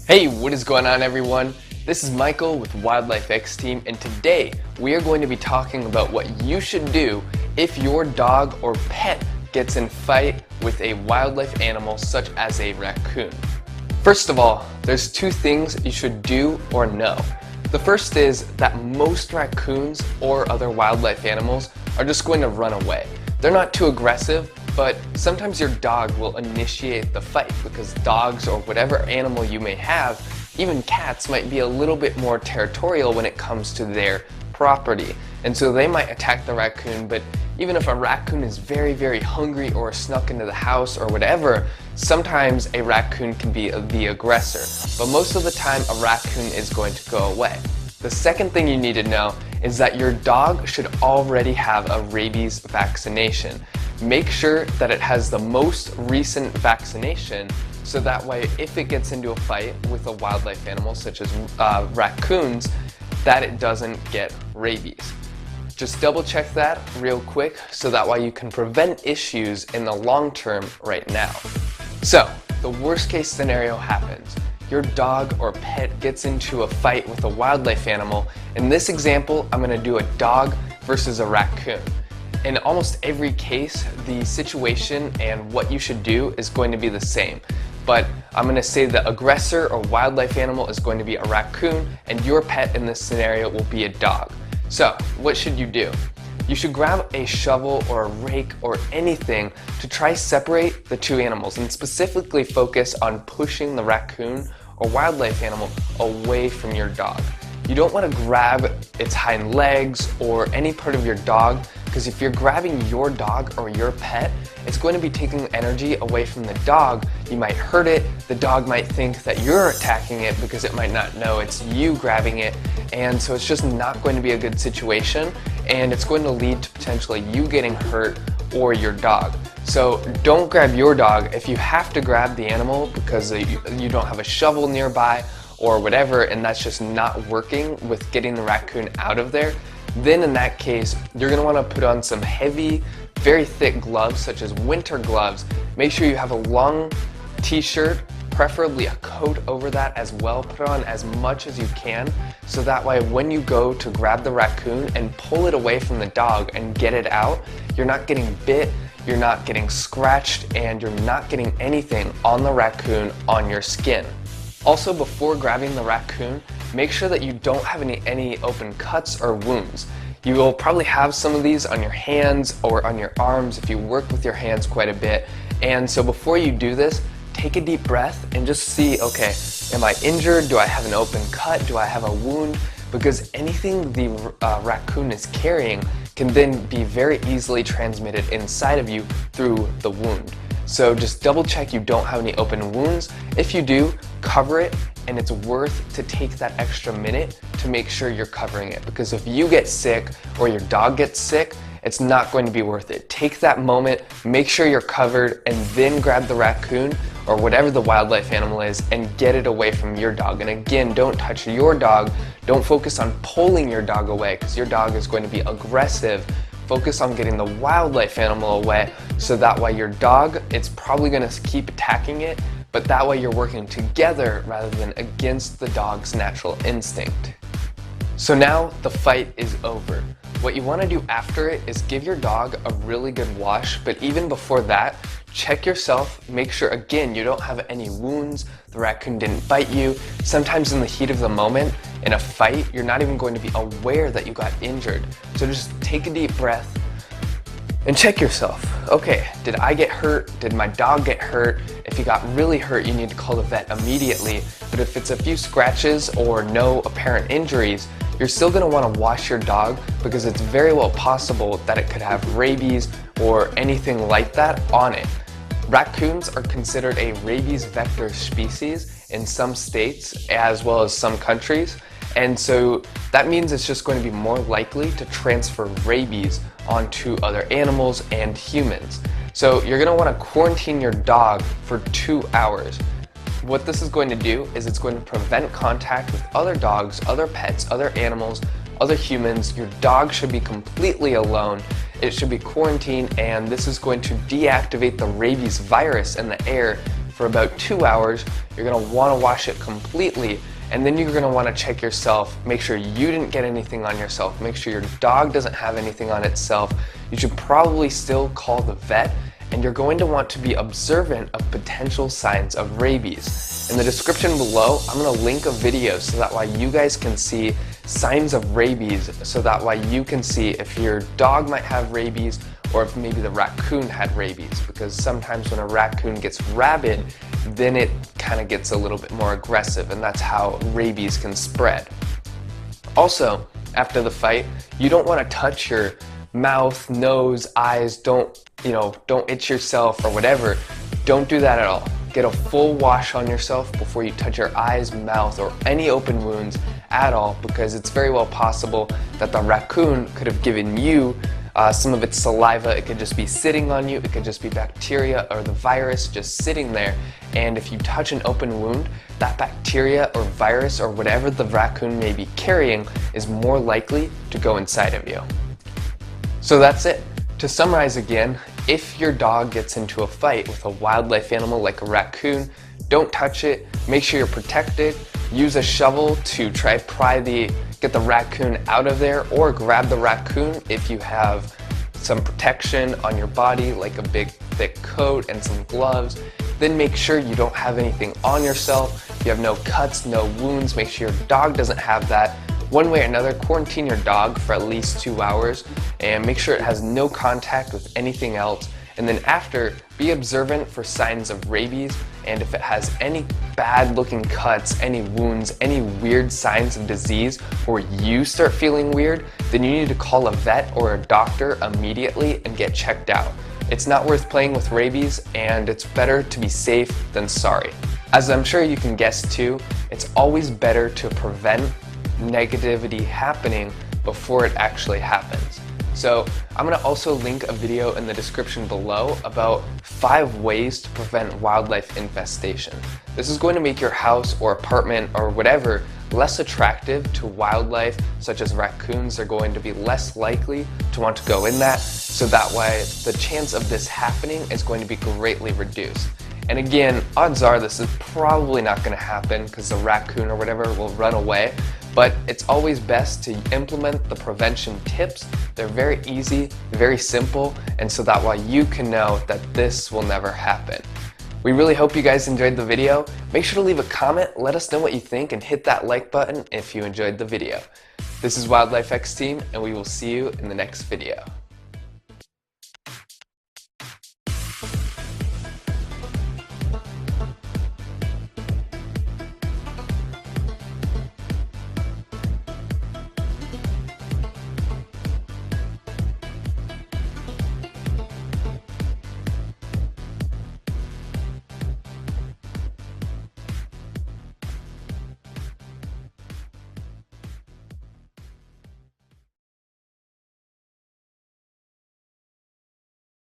Hey, what is going on everyone? This is Michael with Wildlife X Team, and today we are going to be talking about what you should do if your dog or pet gets in a fight with a wildlife animal such as a raccoon. First of all, there's two things you should do or know. The first is that most raccoons or other wildlife animals are just going to run away. They're not too aggressive, but sometimes your dog will initiate the fight because dogs or whatever animal you may have, even cats, might be a little bit more territorial when it comes to their property. And so they might attack the raccoon, but even if a raccoon is very hungry or snuck into the house or whatever, sometimes a raccoon can be the aggressor. But most of the time a raccoon is going to go away. The second thing you need to know is that your dog should already have a rabies vaccination. Make sure that it has the most recent vaccination so that way if it gets into a fight with a wildlife animal such as raccoons, that it doesn't get rabies. Just double check that real quick so that way you can prevent issues in the long term right now. So, the worst case scenario happens. Your dog or pet gets into a fight with a wildlife animal. In this example, I'm going to do a dog versus a raccoon. In almost every case, the situation and what you should do is going to be the same. But I'm going to say the aggressor or wildlife animal is going to be a raccoon, and your pet in this scenario will be a dog. So, what should you do? You should grab a shovel or a rake or anything to try separate the two animals and specifically focus on pushing the raccoon or wildlife animal away from your dog. You don't want to grab its hind legs or any part of your dog, because if you're grabbing your dog or your pet, it's going to be taking energy away from the dog. You might hurt it, the dog might think that you're attacking it because it might not know it's you grabbing it, and so it's just not going to be a good situation, and it's going to lead to potentially you getting hurt or your dog. So don't grab your dog. If you have to grab the animal because you don't have a shovel nearby or whatever, and that's just not working with getting the raccoon out of there, then in that case, you're going to want to put on some heavy, very thick gloves, such as winter gloves. Make sure you have a long t-shirt, preferably a coat over that as well. Put on as much as you can, so that way when you go to grab the raccoon and pull it away from the dog and get it out, you're not getting bit, you're not getting scratched, and you're not getting anything on the raccoon on your skin. Also, before grabbing the raccoon, make sure that you don't have any open cuts or wounds. You will probably have some of these on your hands or on your arms if you work with your hands quite a bit. And so before you do this, take a deep breath and just see, okay, am I injured? Do I have an open cut? Do I have a wound? Because anything the raccoon is carrying can then be very easily transmitted inside of you through the wound. So just double check you don't have any open wounds. If you do, cover it, and it's worth to take that extra minute to make sure you're covering it, because if you get sick or your dog gets sick, it's not going to be worth it. Take that moment, make sure you're covered, and then grab the raccoon or whatever the wildlife animal is and get it away from your dog. And again, don't touch your dog. Don't focus on pulling your dog away, because your dog is going to be aggressive. Focus on getting the wildlife animal away, so that way your dog, it's probably going to keep attacking it, but that way you're working together rather than against the dog's natural instinct. So now the fight is over. What you want to do after it is give your dog a really good wash, but even before that, check yourself, make sure again you don't have any wounds, the raccoon didn't bite you. Sometimes in the heat of the moment, in a fight, you're not even going to be aware that you got injured. So just take a deep breath and check yourself. Okay, did I get hurt? Did my dog get hurt? If you got really hurt, you need to call the vet immediately. But if it's a few scratches or no apparent injuries, you're still going to want to wash your dog, because it's very well possible that it could have rabies or anything like that on it. Raccoons are considered a rabies vector species in some states as well as some countries, and so that means it's just going to be more likely to transfer rabies onto other animals and humans. So you're going to want to quarantine your dog for 2 hours. What this is going to do is it's going to prevent contact with other dogs, other pets, other animals, other humans. Your dog should be completely alone. It should be quarantined, and this is going to deactivate the rabies virus in the air for about 2 hours. You're gonna wanna wash it completely, and then you're gonna wanna check yourself, make sure you didn't get anything on yourself, make sure your dog doesn't have anything on itself. You should probably still call the vet, and you're going to want to be observant of potential signs of rabies. In the description below, I'm gonna link a video so that way you guys can see signs of rabies, so that way you can see if your dog might have rabies or if maybe the raccoon had rabies, because sometimes when a raccoon gets rabid, then it kind of gets a little bit more aggressive, and that's how rabies can spread. Also, after the fight, you don't want to touch your mouth, nose, eyes. Don't itch yourself or whatever. Don't do that at all. Get a full wash on yourself before you touch your eyes, mouth, or any open wounds at all, because it's very well possible that the raccoon could have given you some of its saliva. It could just be sitting on you, it could just be bacteria or the virus just sitting there, and if you touch an open wound, that bacteria or virus or whatever the raccoon may be carrying is more likely to go inside of you. So that's it. To summarize again, if your dog gets into a fight with a wildlife animal like a raccoon, don't touch it, make sure you're protected, use a shovel to try get the raccoon out of there, or grab the raccoon if you have some protection on your body like a big thick coat and some gloves. Then make sure you don't have anything on yourself, you have no cuts, no wounds, make sure your dog doesn't have that. One way or another, quarantine your dog for at least 2 hours and make sure it has no contact with anything else. And then after, be observant for signs of rabies, and if it has any bad looking cuts, any wounds, any weird signs of disease, or you start feeling weird, then you need to call a vet or a doctor immediately and get checked out. It's not worth playing with rabies, and it's better to be safe than sorry. As I'm sure you can guess too, it's always better to prevent negativity happening before it actually happens. So I'm going to also link a video in the description below about 5 ways to prevent wildlife infestation. This is going to make your house or apartment or whatever less attractive to wildlife such as raccoons. They're going to be less likely to want to go in that, so that way the chance of this happening is going to be greatly reduced. And again, odds are this is probably not going to happen because the raccoon or whatever will run away, but it's always best to implement the prevention tips. They're very easy, very simple, and so that way you can know that this will never happen. We really hope you guys enjoyed the video. Make sure to leave a comment, let us know what you think, and hit that like button if you enjoyed the video. This is Wildlife X Team, and we will see you in the next video.